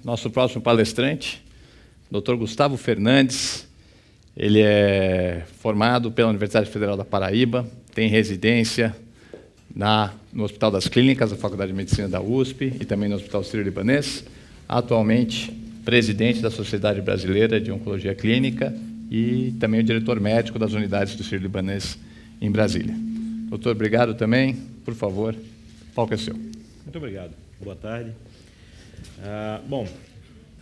nosso próximo palestrante, Dr. Gustavo Fernandes. Ele é formado pela Universidade Federal da Paraíba, tem residência no Hospital das Clínicas, da Faculdade de Medicina da USP e também no Hospital Sírio-Libanês. Atualmente, presidente da Sociedade Brasileira de Oncologia Clínica e também o diretor médico das unidades do Sírio-Libanês em Brasília. Doutor, obrigado também. Por favor, o palco é seu. Muito obrigado. Boa tarde. Bom,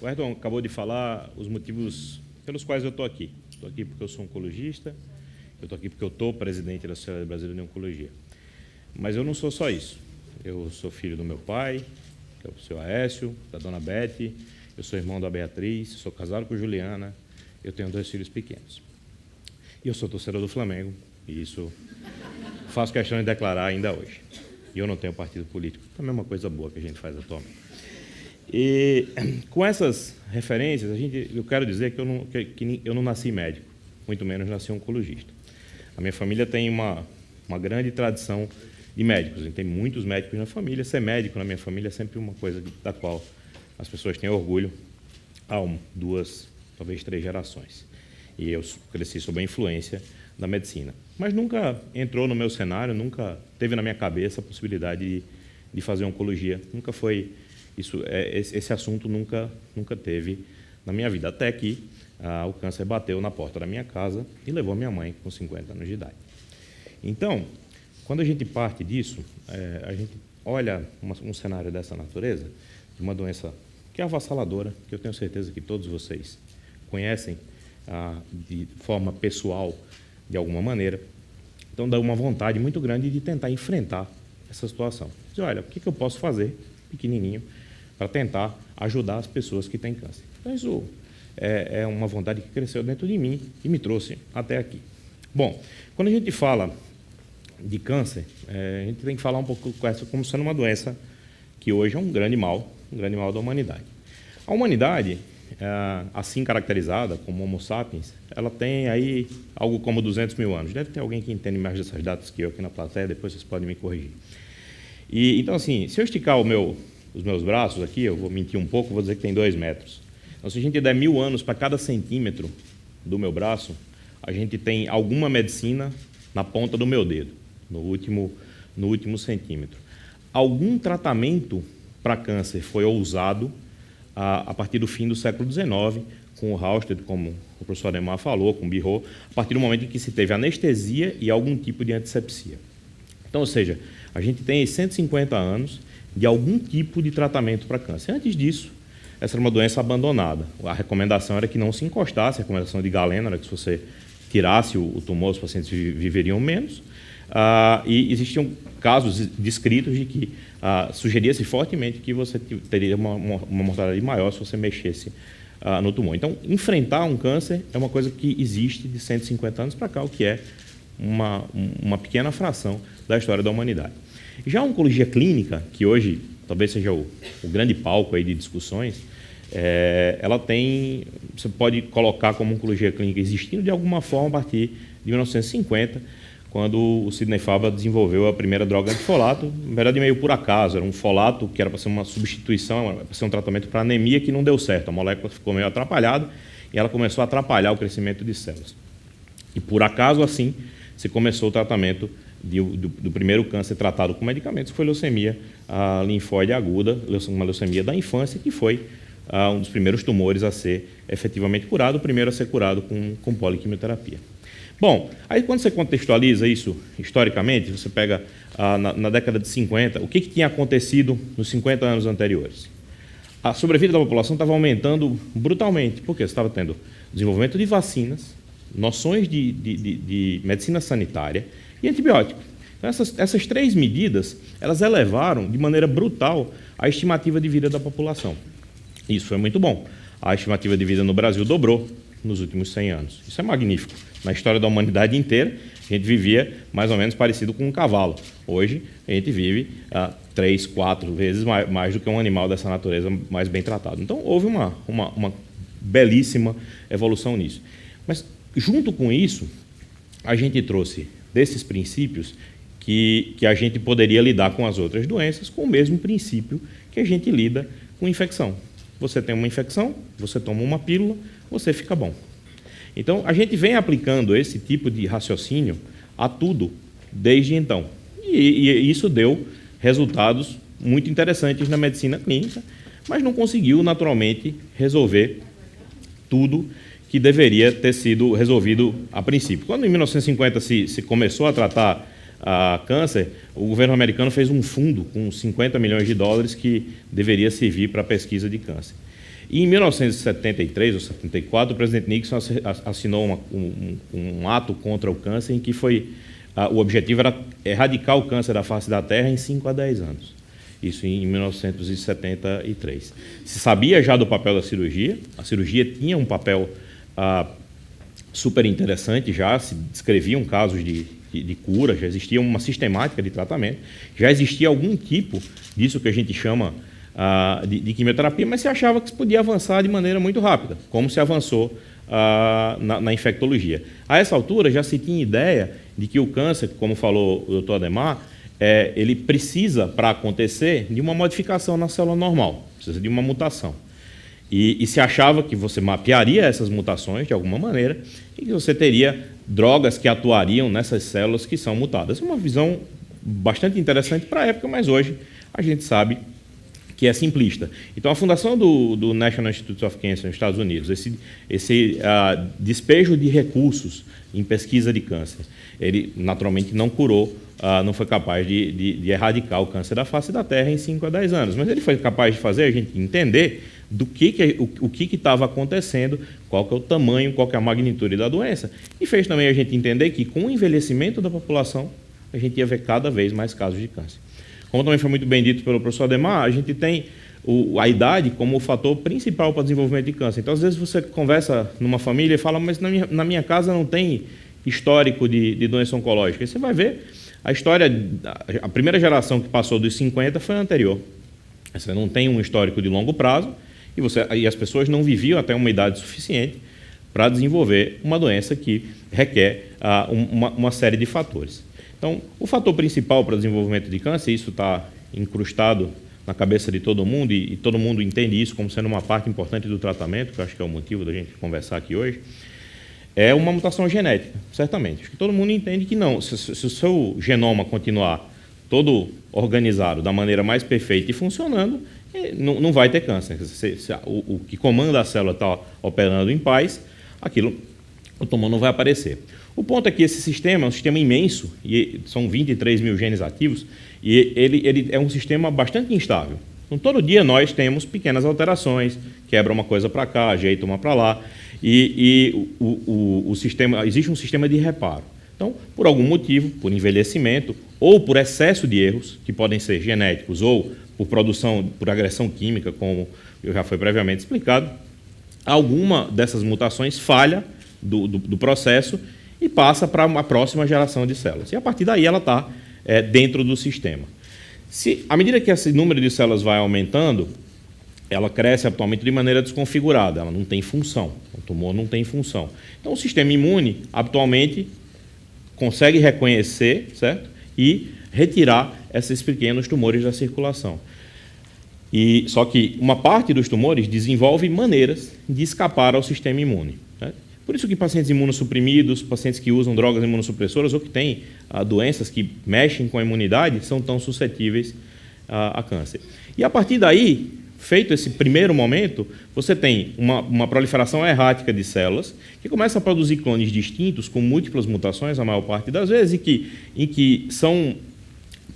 o Ayrton acabou de falar os motivos pelos quais eu estou aqui. Estou aqui porque eu sou oncologista, eu estou aqui porque eu estou presidente da Sociedade Brasileira de Oncologia. Mas eu não sou só isso. Eu sou filho do meu pai, que é o seu Aécio, da dona Bete, eu sou irmão da Beatriz, sou casado com Juliana, eu tenho 2 filhos pequenos. E eu sou torcedor do Flamengo, e isso faço questão de declarar ainda hoje. E eu não tenho partido político, também é uma coisa boa que a gente faz atualmente. E com essas referências, eu quero dizer que eu não nasci médico, muito menos nasci oncologista. A minha família tem uma grande tradição de médicos, a gente tem muitos médicos na família. Ser médico na minha família é sempre uma coisa da qual as pessoas têm orgulho há 2, talvez 3 gerações. E eu cresci sob a influência da medicina. Mas nunca entrou no meu cenário, nunca teve na minha cabeça a possibilidade de fazer oncologia. Nunca foi isso, esse assunto nunca teve na minha vida, até que o câncer bateu na porta da minha casa e levou minha mãe com 50 anos de idade. Então, quando a gente parte disso, a gente olha um cenário dessa natureza, de uma doença que é avassaladora, que eu tenho certeza que todos vocês conhecem de forma pessoal, de alguma maneira. Então, dá uma vontade muito grande de tentar enfrentar essa situação. Diz, olha, o que eu posso fazer, pequenininho, para tentar ajudar as pessoas que têm câncer? Então, isso é uma vontade que cresceu dentro de mim e me trouxe até aqui. Bom, quando a gente fala de câncer, a gente tem que falar um pouco como sendo uma doença que hoje é um grande mal da humanidade. A humanidade, assim caracterizada como Homo sapiens, ela tem aí algo como 200 mil anos. Deve ter alguém que entende mais dessas datas que eu aqui na plateia, depois vocês podem me corrigir. Então, assim, se eu esticar os meus braços aqui, eu vou mentir um pouco, vou dizer que tem 2 metros. Então, se a gente der 1000 anos para cada centímetro do meu braço, a gente tem alguma medicina na ponta do meu dedo, no último centímetro. Algum tratamento para câncer foi ousado a partir do fim do século XIX, com o Halsted, como o professor Ademar falou, com o Birot, a partir do momento em que se teve anestesia e algum tipo de antisepsia. Então, ou seja, a gente tem 150 anos de algum tipo de tratamento para câncer. Antes disso, essa era uma doença abandonada. A recomendação era que não se encostasse, a recomendação de Galeno era que se você tirasse o tumor, os pacientes viveriam menos. E existiam casos descritos de que sugeria-se fortemente que você teria uma mortalidade maior se você mexesse no tumor. Então, enfrentar um câncer é uma coisa que existe de 150 anos para cá, o que é uma pequena fração da história da humanidade. Já a oncologia clínica, que hoje talvez seja o grande palco aí de discussões, ela tem, você pode colocar como oncologia clínica existindo de alguma forma a partir de 1950, quando o Sidney Farber desenvolveu a primeira droga antifolato, na verdade meio por acaso, era um folato que era para ser uma substituição, para ser um tratamento para anemia que não deu certo, a molécula ficou meio atrapalhada e ela começou a atrapalhar o crescimento de células. E por acaso assim, se começou o tratamento do primeiro câncer tratado com medicamentos, que foi leucemia linfóide aguda, uma leucemia da infância, que foi um dos primeiros tumores a ser efetivamente curado, o primeiro a ser curado com poliquimioterapia. Bom, aí quando você contextualiza isso historicamente, você pega na década de 50, o que tinha acontecido nos 50 anos anteriores? A sobrevida da população estava aumentando brutalmente, porque você estava tendo desenvolvimento de vacinas, noções de medicina sanitária e antibiótico. Então, essas 3 medidas, elas elevaram de maneira brutal a estimativa de vida da população. Isso foi muito bom. A estimativa de vida no Brasil dobrou nos últimos 100 anos. Isso é magnífico. Na história da humanidade inteira, a gente vivia mais ou menos parecido com um cavalo. Hoje, a gente vive 3, 4 vezes mais do que um animal dessa natureza mais bem tratado. Então, houve uma belíssima evolução nisso. Mas, junto com isso, a gente trouxe desses princípios que a gente poderia lidar com as outras doenças com o mesmo princípio que a gente lida com infecção. você tem uma infecção, você toma uma pílula, você fica bom. Então, a gente vem aplicando esse tipo de raciocínio a tudo desde então. E isso deu resultados muito interessantes na medicina clínica, mas não conseguiu, naturalmente, resolver tudo que deveria ter sido resolvido a princípio. Quando, em 1950, se começou a tratar câncer, o governo americano fez um fundo com 50 milhões de dólares que deveria servir para a pesquisa de câncer. E, em 1973 ou 74, o presidente Nixon assinou um ato contra o câncer em que o objetivo era erradicar o câncer da face da Terra em 5 a 10 anos. Isso em 1973. Se sabia já do papel da cirurgia, a cirurgia tinha um papel super interessante, já se descreviam casos de cura, já existia uma sistemática de tratamento, já existia algum tipo disso que a gente chama de quimioterapia, mas se achava que se podia avançar de maneira muito rápida, como se avançou na infectologia. A essa altura já se tinha ideia de que o câncer, como falou o Dr. Ademar, ele precisa, para acontecer, de uma modificação na célula normal, precisa de uma mutação. E se achava que você mapearia essas mutações de alguma maneira e que você teria drogas que atuariam nessas células que são mutadas. É uma visão bastante interessante para a época, mas hoje a gente sabe que é simplista. Então, a fundação do National Institute of Cancer nos Estados Unidos, esse despejo de recursos em pesquisa de câncer, ele naturalmente não curou, não foi capaz de erradicar o câncer da face da Terra em 5 a 10 anos, mas ele foi capaz de fazer a gente entender o que estava acontecendo, qual que é o tamanho, qual que é a magnitude da doença, e fez também a gente entender que, com o envelhecimento da população, a gente ia ver cada vez mais casos de câncer. Como também foi muito bem dito pelo professor Ademar, a gente tem a idade como o fator principal para o desenvolvimento de câncer. Então, às vezes, você conversa numa família e fala, mas na minha casa não tem histórico de doença oncológica. E você vai ver, a primeira geração que passou dos 50 foi a anterior. Você não tem um histórico de longo prazo e as pessoas não viviam até uma idade suficiente para desenvolver uma doença que requer uma série de fatores. Então, o fator principal para o desenvolvimento de câncer, isso está incrustado na cabeça de todo mundo, e todo mundo entende isso como sendo uma parte importante do tratamento, que eu acho que é o motivo da gente conversar aqui hoje, é uma mutação genética, certamente. Acho que todo mundo entende que não. Se o seu genoma continuar todo organizado da maneira mais perfeita e funcionando, não vai ter câncer. Se o que comanda a célula está operando em paz, o tumor não vai aparecer. O ponto é que esse sistema é um sistema imenso, e são 23 mil genes ativos, e ele é um sistema bastante instável. Então, todo dia nós temos pequenas alterações, quebra uma coisa para cá, ajeita uma para lá, o sistema, existe um sistema de reparo. Então, por algum motivo, por envelhecimento, ou por excesso de erros, que podem ser genéticos, ou por agressão química, como já foi previamente explicado, alguma dessas mutações falha do processo e passa para uma próxima geração de células. E, a partir daí, ela está dentro do sistema. À medida que esse número de células vai aumentando, ela cresce atualmente de maneira desconfigurada, ela não tem função, o tumor não tem função. Então, o sistema imune, atualmente, consegue reconhecer, certo? E retirar esses pequenos tumores da circulação. Só que uma parte dos tumores desenvolve maneiras de escapar ao sistema imune. Certo? Por isso que pacientes imunossuprimidos, pacientes que usam drogas imunossupressoras ou que têm doenças que mexem com a imunidade, são tão suscetíveis a câncer. E, a partir daí, feito esse primeiro momento, você tem uma proliferação errática de células que começa a produzir clones distintos com múltiplas mutações, a maior parte das vezes, em que são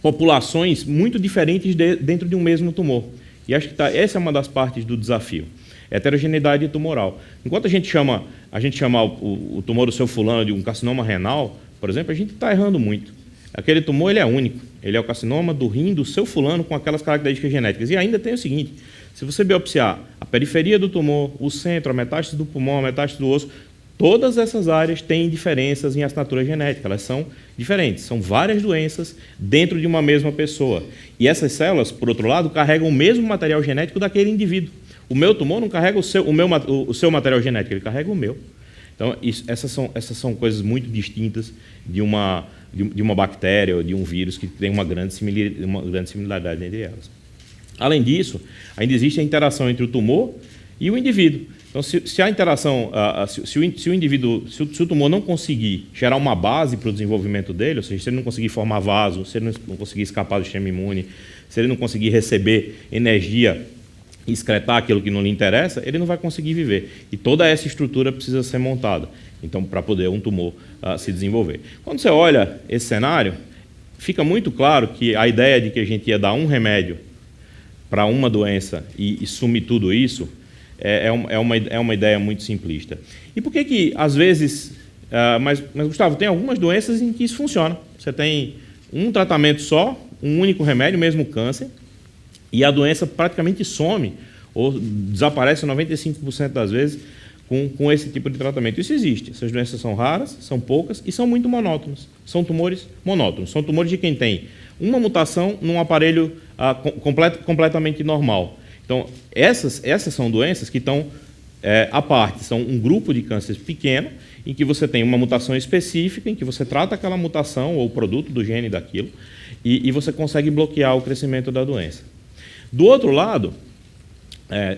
populações muito diferentes dentro de um mesmo tumor. E acho que essa é uma das partes do desafio. Heterogeneidade tumoral. Enquanto a gente chama o tumor do seu fulano de um carcinoma renal, por exemplo, a gente está errando muito. Aquele tumor ele é único. Ele é o carcinoma do rim do seu fulano com aquelas características genéticas. E ainda tem o seguinte, se você biopsiar a periferia do tumor, o centro, a metástase do pulmão, a metástase do osso, todas essas áreas têm diferenças em assinatura genética. Elas são diferentes. São várias doenças dentro de uma mesma pessoa. E essas células, por outro lado, carregam o mesmo material genético daquele indivíduo. O meu tumor não carrega o seu material genético, ele carrega o meu. Então, essas são coisas muito distintas de uma bactéria ou de um vírus que tem uma grande similaridade entre elas. Além disso, ainda existe a interação entre o tumor e o indivíduo. Então, se a interação, se o tumor não conseguir gerar uma base para o desenvolvimento dele, ou seja, se ele não conseguir formar vaso, se ele não conseguir escapar do sistema imune, se ele não conseguir receber energia e excretar aquilo que não lhe interessa, ele não vai conseguir viver. E toda essa estrutura precisa ser montada, então, para poder um tumor se desenvolver. Quando você olha esse cenário, fica muito claro que a ideia de que a gente ia dar um remédio para uma doença e sumir tudo isso é uma ideia muito simplista. E por que às vezes... mas, Gustavo, tem algumas doenças em que isso funciona. Você tem um tratamento só, um único remédio, mesmo câncer, e a doença praticamente some ou desaparece 95% das vezes com esse tipo de tratamento. Isso existe. Essas doenças são raras, são poucas e são muito monótonas. São tumores monótonos. São tumores de quem tem uma mutação num aparelho completamente normal. Então, essas são doenças que estão à parte. São um grupo de cânceres pequeno, em que você tem uma mutação específica, em que você trata aquela mutação ou o produto do gene daquilo, e você consegue bloquear o crescimento da doença. Do outro lado,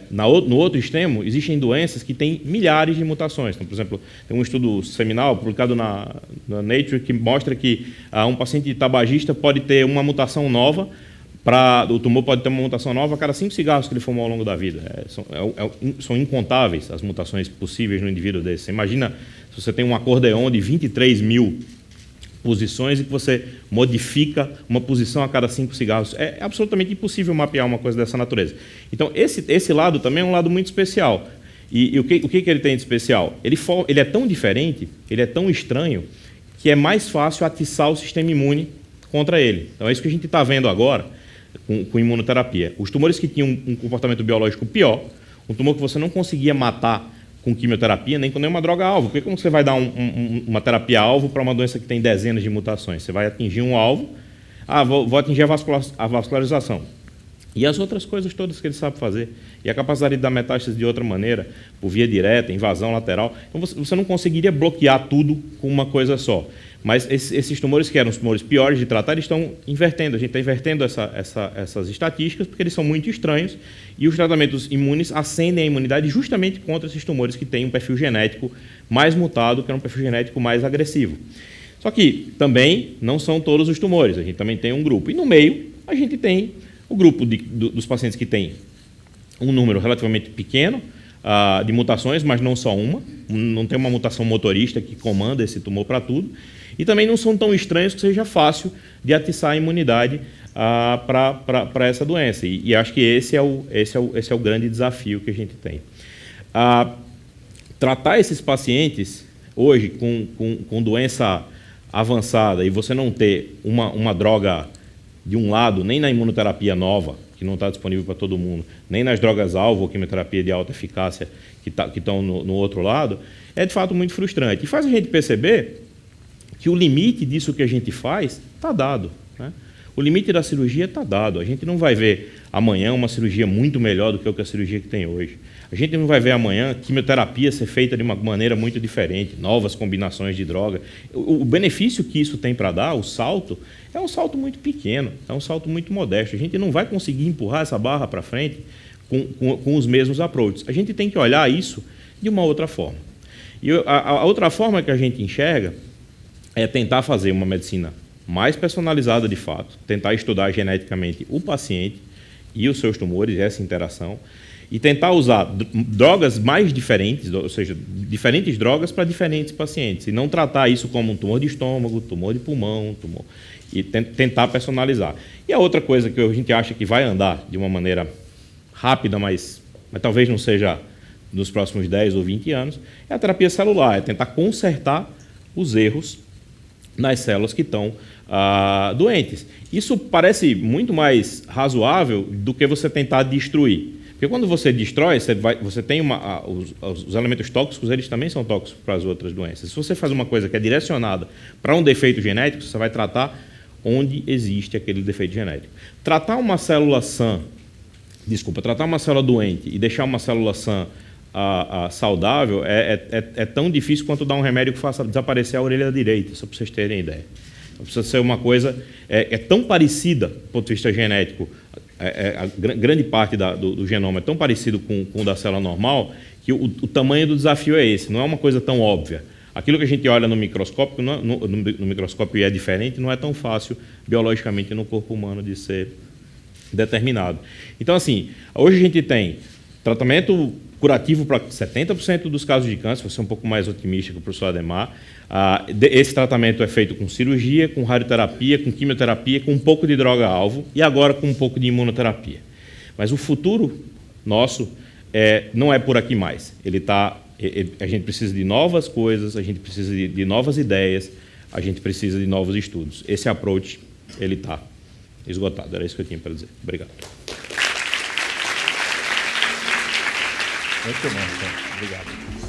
no outro extremo, existem doenças que têm milhares de mutações. Então, por exemplo, tem um estudo seminal publicado na Nature que mostra que um paciente tabagista pode ter uma mutação nova, o tumor pode ter uma mutação nova a cada 5 cigarros que ele fumou ao longo da vida. São incontáveis as mutações possíveis no indivíduo desse. Você imagina se você tem um acordeon de 23 mil posições e que você modifica uma posição a cada 5 cigarros. É absolutamente impossível mapear uma coisa dessa natureza. Então, esse lado também é um lado muito especial. E o que ele tem de especial? Ele é tão diferente, ele é tão estranho, que é mais fácil atiçar o sistema imune contra ele. Então, é isso que a gente está vendo agora com imunoterapia. Os tumores que tinham um comportamento biológico pior, um tumor que você não conseguia matar com quimioterapia, nem com nenhuma droga-alvo. Porque como você vai dar uma terapia-alvo para uma doença que tem dezenas de mutações? Você vai atingir um alvo, vou atingir a vascularização. E as outras coisas todas que ele sabe fazer. E a capacidade de dar metástase de outra maneira, por via direta, invasão lateral. Então, você não conseguiria bloquear tudo com uma coisa só. Mas esses tumores, que eram os tumores piores de tratar, eles estão invertendo. A gente está invertendo essas estatísticas porque eles são muito estranhos e os tratamentos imunes acendem a imunidade justamente contra esses tumores que têm um perfil genético mais mutado, que é um perfil genético mais agressivo. Só que também não são todos os tumores. A gente também tem um grupo. E no meio, a gente tem o grupo dos pacientes que tem um número relativamente pequeno de mutações, mas não só uma. Não tem uma mutação motorista que comanda esse tumor para tudo. E também não são tão estranhos que seja fácil de atiçar a imunidade para essa doença. E acho que esse é o grande desafio que a gente tem. Tratar esses pacientes hoje com doença avançada e você não ter uma droga de um lado, nem na imunoterapia nova, que não está disponível para todo mundo, nem nas drogas-alvo ou quimioterapia de alta eficácia que estão no outro lado, é de fato muito frustrante. E faz a gente perceber que o limite disso que a gente faz está dado, né? O limite da cirurgia está dado. A gente não vai ver amanhã uma cirurgia muito melhor do que a cirurgia que tem hoje. A gente não vai ver amanhã quimioterapia ser feita de uma maneira muito diferente, novas combinações de droga. O benefício que isso tem para dar, o salto, é um salto muito pequeno, é um salto muito modesto. A gente não vai conseguir empurrar essa barra para frente com os mesmos approaches. A gente tem que olhar isso de uma outra forma. E a outra forma que a gente enxerga é tentar fazer uma medicina mais personalizada de fato, tentar estudar geneticamente o paciente e os seus tumores, essa interação, e tentar usar drogas mais diferentes, ou seja, diferentes drogas para diferentes pacientes, e não tratar isso como um tumor de estômago, tumor de pulmão, e tentar personalizar. E a outra coisa que a gente acha que vai andar de uma maneira rápida, mas talvez não seja nos próximos 10 ou 20 anos, é a terapia celular, é tentar consertar os erros nas células que estão doentes. Isso parece muito mais razoável do que você tentar destruir. Porque quando você destrói, você tem os elementos tóxicos, eles também são tóxicos para as outras doenças. Se você faz uma coisa que é direcionada para um defeito genético, você vai tratar onde existe aquele defeito genético. Tratar uma célula doente e deixar uma célula sã saudável é tão difícil quanto dar um remédio que faça desaparecer a orelha direita, só para vocês terem ideia. Então, precisa ser uma coisa tão parecida, do ponto de vista genético, grande parte do genoma é tão parecido com o da célula normal que o tamanho do desafio é esse, não é uma coisa tão óbvia. Aquilo que a gente olha no microscópio, no microscópio é diferente, não é tão fácil biologicamente no corpo humano de ser determinado. Então, assim, hoje a gente tem tratamento curativo para 70% dos casos de câncer, vou ser um pouco mais otimista que o professor Ademar. Esse tratamento é feito com cirurgia, com radioterapia, com quimioterapia, com um pouco de droga-alvo e agora com um pouco de imunoterapia. Mas o futuro nosso não é por aqui mais. A gente precisa de novas coisas, a gente precisa de novas ideias, a gente precisa de novos estudos. Esse approach, ele está esgotado. Era isso que eu tinha para dizer. Obrigado. Muito bom, então. Obrigado.